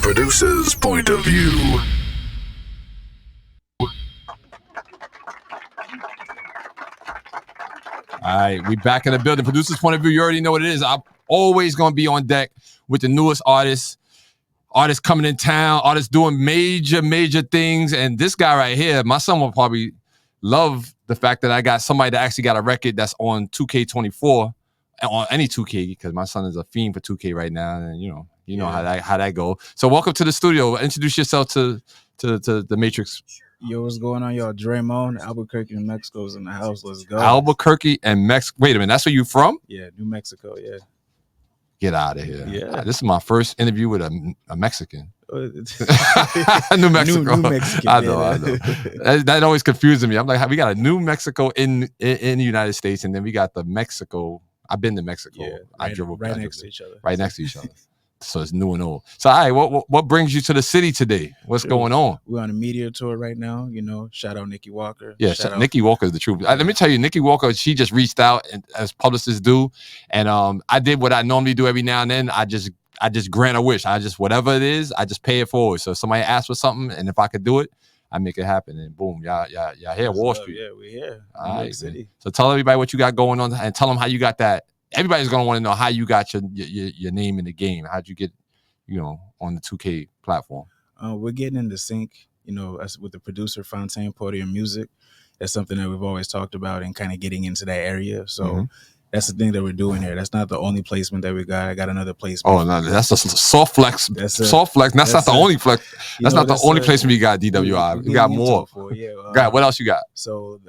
producer's point of view. All right, we back in the building. Producer's point of view, you already know what it is. I'm always going to be on deck with the newest artists coming in town, artists doing major things. And this guy right here, my son will probably love the fact that I got somebody that actually got a record that's on 2K24, on any 2K, because my son is a fiend for 2K right now. And you know how that go. So welcome to the studio. Introduce yourself to the Matrix. Yo, what's going on, y'all? Dremmie, Albuquerque, New Mexico's in the house. Let's go. Albuquerque and Mexico. Wait a minute, that's where you from? Yeah, New Mexico, yeah. Get out of here. Yeah. This is my first interview with a Mexican. New Mexico. New Mexican. I know. That always confuses me. I'm like, we got a New Mexico in the United States, and then we got the Mexico. I've been to Mexico. Yeah, I drove right next to each other. Right next to each other. So it's new and old. So, all right, what brings you to the city today? What's going on? We're on a media tour right now. Shout out Nikki Walker. Yeah, Nikki Walker is the truth. Let me tell you, Nikki Walker, she just reached out, as publicists do, and I did what I normally do every now and then. I just grant a wish. Whatever it is, I just pay it forward. So if somebody asks for something, and if I could do it, I make it happen. And boom, y'all here, Wall Street. Yeah, we're here. All right, City. So tell everybody what you got going on, and tell them how you got that. Everybody's gonna want to know how you got your name in the game. How'd you get, on the 2K platform? We're getting into sync, as with the producer Fontaine Podium Music. That's something that we've always talked about and kind of getting into that area. So that's the thing that we're doing here. That's not the only placement that we got. I got another placement. Oh no, that's a soft flex. Soft flex. That's not the only flex. That's not the only placement you got. DWI. You got more. What else you got? So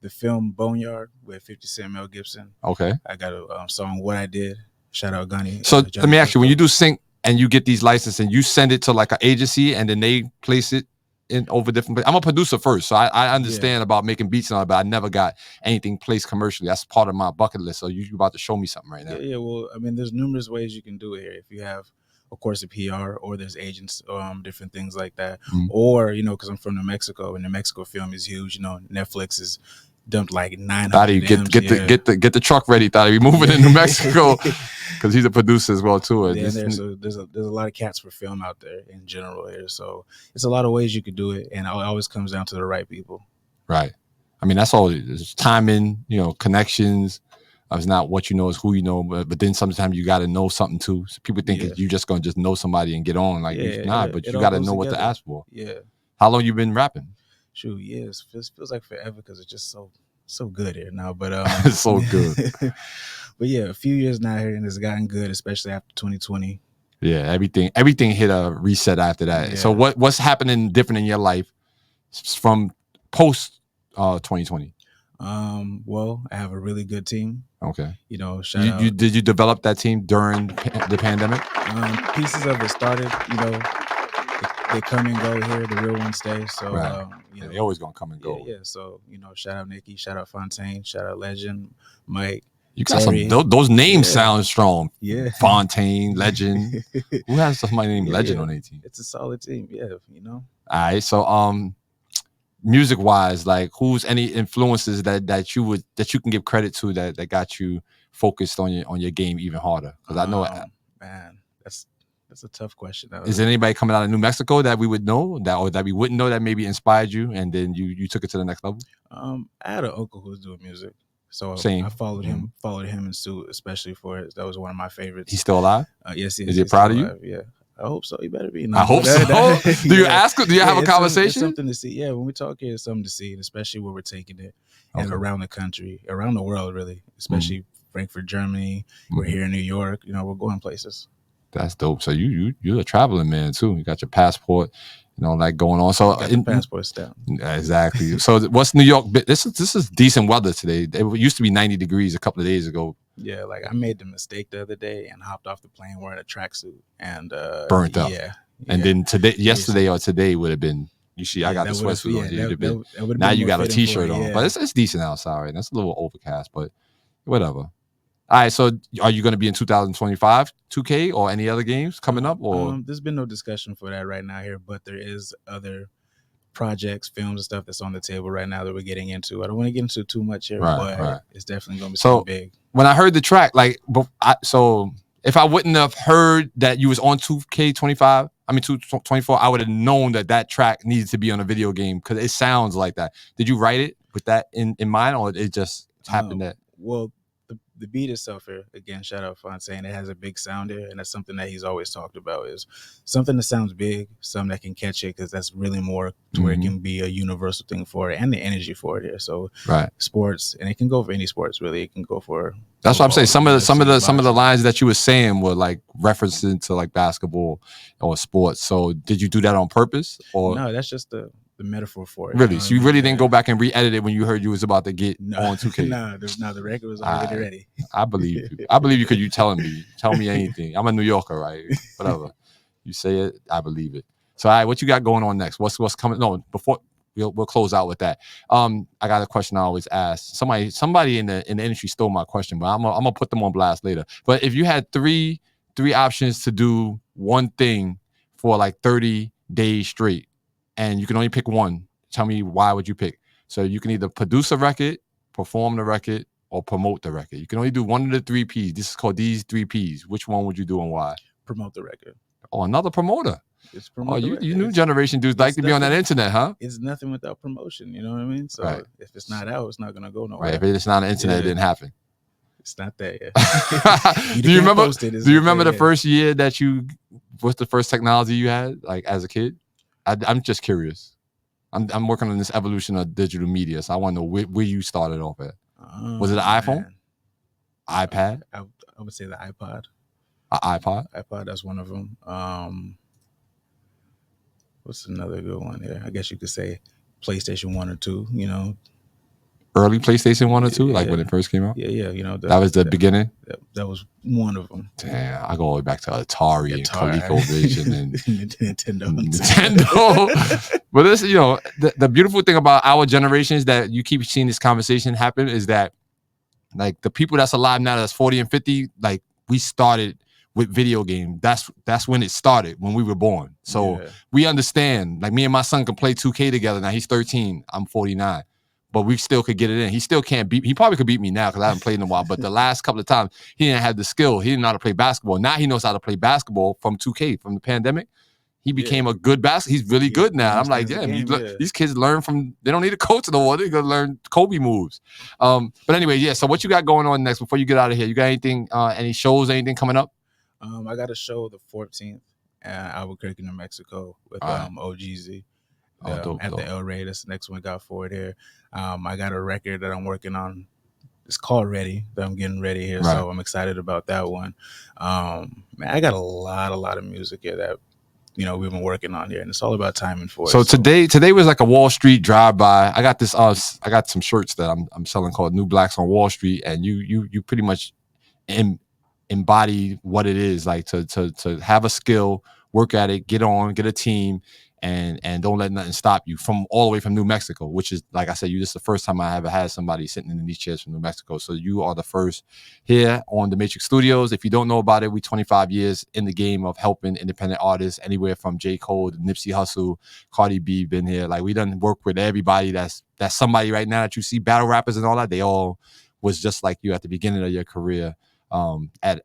the film Boneyard with 50 Cent, Mel Gibson. Okay. I got a song What I Did. Shout out Gunny. So let me ask you: when you do sync and you get these licenses and you send it to like an agency and then they place it in over different places. I'm a producer first, so I understand about making beats and all that, but I never got anything placed commercially. That's part of my bucket list. So you're about to show me something right now. Yeah. Well, I mean, there's numerous ways you can do it here. If you have, of course, a PR, or there's agents, different things like that. Or, because I'm from New Mexico and New Mexico film is huge. Netflix is dumped like 900 Thotty, get the truck ready, Thotty. We moving in New Mexico because he's a producer as well too. Yeah, there's a lot of cats for film out there in general here. So it's a lot of ways you could do it, and it always comes down to the right people. Right. I mean, that's all it is. It's timing, connections. It's not what you know, it's who you know. But then sometimes you got to know something too. So people think you just gonna just know somebody and get on. But you got to know what to ask for. Yeah. How long you been rapping? Shoot, years. Feels like forever because it's just so good here now. But it's so good. But yeah, a few years now here, and it's gotten good, especially after 2020. Yeah, everything hit a reset after that. Yeah. So what's happening different in your life from post 2020? Well, I have a really good team. Okay. Shout out. Did you develop that team during the pandemic? Pieces of it started, they come and go here. The real ones stay. So, right. They always gonna come and go. Yeah. So, shout out Nikki, shout out Fontaine, shout out Legend, Mike. You got Terry. Those names sound strong. Yeah. Fontaine, Legend. Who has somebody named Legend on their team? It's a solid team. Yeah. All right. So, music wise, like who's any influences that you can give credit to that got you focused on your game even harder? Because I know, man, that's a tough question. Is there anybody coming out of New Mexico that we would know that we wouldn't know that maybe inspired you and then you took it to the next level? I had an uncle who was doing music, so Same. I followed him in suit, especially for it. That was one of my favorites. He's still alive? Yes, he is. Is he proud of you? Yeah. I hope so. He better be. I hope so. Do you ask him? Do you have a conversation? It's something to see. Yeah, when we talk here, it's something to see, especially where we're taking it and around the country, around the world, really, especially Frankfurt, Germany. We're here in New York. We're going places. That's dope. So you're a traveling man too. You got your passport, like going on. So passport stamp. Exactly. So what's New York? This is decent weather today. It used to be 90 degrees a couple of days ago. Yeah, like I made the mistake the other day and hopped off the plane wearing a tracksuit and burnt up. Yeah. And then yesterday or today would have been. You see, I got the sweatsuit on. Now you got a t-shirt on, but it's decent outside. Right? That's a little overcast, but whatever. All right, so are you going to be in 2025 2K or any other games coming up? Or there's been no discussion for that right now here, but there is other projects, films, and stuff that's on the table right now that we're getting into. I don't want to get into too much here, but it's definitely going to be something big. When I heard the track, so if I wouldn't have heard that you was on 2K25, 24, I would have known that track needed to be on a video game because it sounds like that. Did you write it with that in mind, or it just happened that? Well, the beat itself here, again, shout out Fontaine, it has a big sound here, and that's something that he's always talked about, is something that sounds big, something that can catch it, because that's really more to where it can be a universal thing for it, and the energy for it here. So sports, and it can go for any sports, really. It can go for that's what I'm saying. Some of the lines that you were saying were like referencing to like basketball or sports. So did you do that on purpose, or no? That's just the metaphor for it. Really? So you really didn't go back and re-edit it when you heard you was about to get on 2K? No, the record was already ready. I believe you. I believe you because you telling me. Tell me anything. I'm a New Yorker, right? Whatever. You say it, I believe it. So, all right, what you got going on next? What's coming? No, before we'll close out with that. I got a question I always ask. Somebody in the industry stole my question, but I'm gonna put them on blast later. But if you had three options to do one thing for like 30 days straight, and you can only pick one, tell me why would you pick? So you can either produce a record, perform the record, or promote the record. You can only do one of the 3 Ps. This is called these 3 Ps. Which one would you do and why? Promote the record. Oh, another promoter. It's promote you new generation dudes like to be on that internet, huh? It's nothing without promotion. You know what I mean? So if it's not out, it's not gonna go nowhere. Right. If it's not on the internet, it didn't happen. It's not there yet. Do you remember the first year that what's the first technology you had, like as a kid? I'm just curious. I'm working on this evolution of digital media, so I want to know where you started off at. Was it an iPhone? iPad? I would say the iPod. An iPod? iPod, that's one of them. What's another good one here? I guess you could say PlayStation 1 or 2, you know. Early PlayStation 1 or 2, like when it first came out? Yeah, you know. That was the beginning? That was one of them. Damn, I go all the way back to Atari and ColecoVision and Nintendo. But this, you know, the beautiful thing about our generation is that you keep seeing this conversation happen is that, like, the people that's alive now that's 40 and 50, like, we started with video games. That's when it started, when we were born. So we understand. Like, me and my son can play 2K together. Now he's 13, I'm 49. But we still could get it in. He still can't beat. He probably could beat me now because I haven't played in a while. But the last couple of times, he didn't have the skill. He didn't know how to play basketball. Now he knows how to play basketball from 2K, from the pandemic. He became a good basketball. He's really good now. I'm like, these kids learn from. They don't need a coach in the world. They're gonna learn Kobe moves. But anyway, yeah. So what you got going on next before you get out of here? You got anything? Any shows? Anything coming up? I got a show the 14th at Albuquerque, New Mexico with OGZ. At the El Rey. That's the next one we got forward here. I got a record that I'm working on. It's called Ready, that I'm getting ready here. So I'm excited about that one. Man, I got a lot of music here that, you know, we've been working on here, and it's all about timing for it. So today was like a Wall Street drive-by. I got this I got some shirts that I'm selling called New Blacks on Wall Street, and you pretty much embody what it is like to have a skill, work at it, get a team, and don't let nothing stop you from all the way from New Mexico, which is, like I said, this is the first time I ever had somebody sitting in these chairs from New Mexico. So you are the first here on the Matrix Studios. If you don't know about it, we 25 years in the game of helping independent artists, anywhere from J. Cole to Nipsey Hussle, Cardi B been here. Like, we done work with everybody that's somebody right now that you see, battle rappers and all that. They all was just like you at the beginning of your career at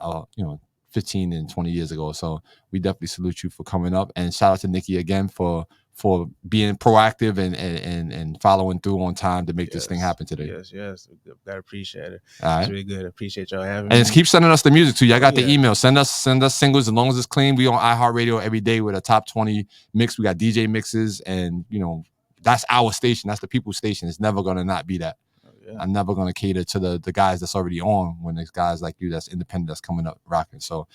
15 and 20 years ago. So we definitely salute you for coming up, and shout out to Nikki again for being proactive and following through on time to make this thing happen today. Yes. I appreciate it. All right. It's really good. I appreciate y'all having me. And keep sending us the music too. I got the email. Send us singles as long as it's clean. We on iHeartRadio every day with a top 20 mix. We got DJ mixes, and that's our station. That's the people's station. It's never gonna not be that. I'm never going to cater to the guys that's already on when there's guys like you that's independent, that's coming up rocking. So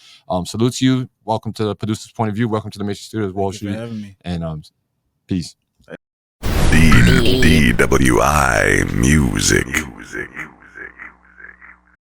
salute to you. Welcome to the producer's point of view. Welcome to the Matrix Studios, Wall Street. Thank you for having me. And peace. DWI Music.